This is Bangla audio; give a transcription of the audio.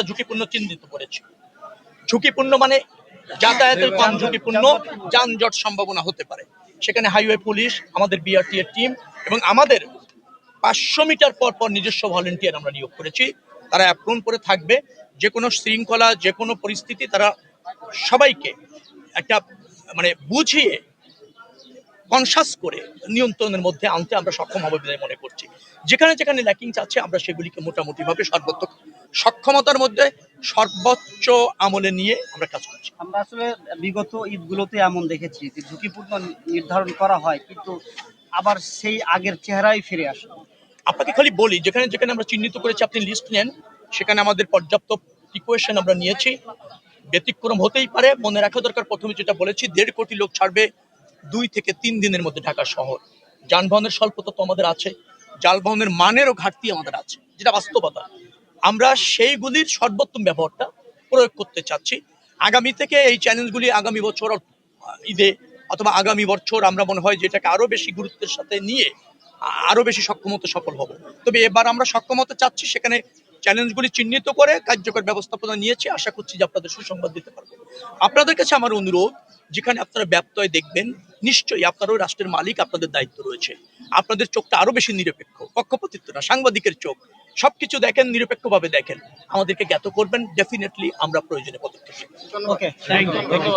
ঝুঁকিপূর্ণ চিহ্নিত করেছি। ঝুঁকিপূর্ণ মানে যাতায়াতের কম ঝুঁকিপূর্ণ, যানজট সম্ভাবনা হতে পারে। সেখানে হাইওয়ে পুলিশ, আমাদের বিআরটি এর টিম এবং আমাদের 500 মিটার পর পর নিজস্ব ভলেন্টিয়ার আমরা নিয়োগ করেছি। তারা অ্যাপ্রন করে থাকবে। যে কোনো শৃঙ্খলা, যে কোনো পরিস্থিতি তারা সবাইকে একটা বুঝিয়ে কনসাস করে নিয়ন্ত্রণের মধ্যে আনতে আমরা সক্ষম হবে বলে মনে করছি। যেখানে যেখানে ল্যাকিংস আছে আমরা সেগুলিকে মোটামুটিভাবে সর্বোচ্চ সক্ষমতার মধ্যে সর্বোচ্চ আমলে নিয়ে আমরা কাজ করছি। আমরা আসলে বিগত ঈদগুলোতে এমন দেখেছি যে ঝুঁকিপূর্ণ নির্ধারণ করা হয়, কিন্তু আবার সেই আগের চেহারাই ফিরে আসে। আপনাকে খালি বলি, যেখানে যেখানে আমরা চিহ্নিত করেছি আপনি লিস্ট নেন, সেখানে আমাদের পর্যাপ্ত প্রিকশন আমরা নিয়েছি। ব্যতিক্রম হতেই পারে, মনে রাখা দরকার প্রথমে যেটা বলেছি 1.5 কোটি লোক ছাড়বে 2 থেকে 3 দিনের মধ্যে ঢাকা শহর। যানবাহনের স্বল্পতা তো আমাদের আছে, যানবাহনের মানেরও ঘাটতি আমাদের আছে, যেটা বাস্তবতা। আমরা সেইগুলির সর্বোত্তম ব্যবহারটা প্রয়োগ করতে চাচ্ছি। আগামী থেকে এই চ্যালেঞ্জগুলি আগামী বছর ঈদে অথবা আগামী বছর আমরা মনে হয় যেটাকে আরো বেশি গুরুত্বের সাথে নিয়ে আরো বেশি সক্ষমতা সফল হব। তবে এবার আমরা সক্ষমতা চাচ্ছি, সেখানে চ্যালেঞ্জগুলি চিহ্নিত করে কার্যকর ব্যবস্থাপনা নিয়েছি। আশা করছি যে আপনাদের সুসংবাদ দিতে পারবো। আপনাদের কাছে আমার অনুরোধ, যেখানে আপনারা ব্যত্যয় দেখবেন, নিশ্চয়ই আপনারাও রাষ্ট্রের মালিক, আপনাদের দায়িত্ব রয়েছে। আপনাদের চোখটা আরো বেশি নিরপেক্ষ, পক্ষপাতিত্ব না, সাংবাদিকের চোখ। সবকিছু দেখেন, নিরপেক্ষভাবে দেখেন, আমাদেরকে জ্ঞাত করবেন। ডেফিনেটলি আমরা প্রয়োজনে পদক্ষেপ নেব। ওকে, থ্যাংক ইউ।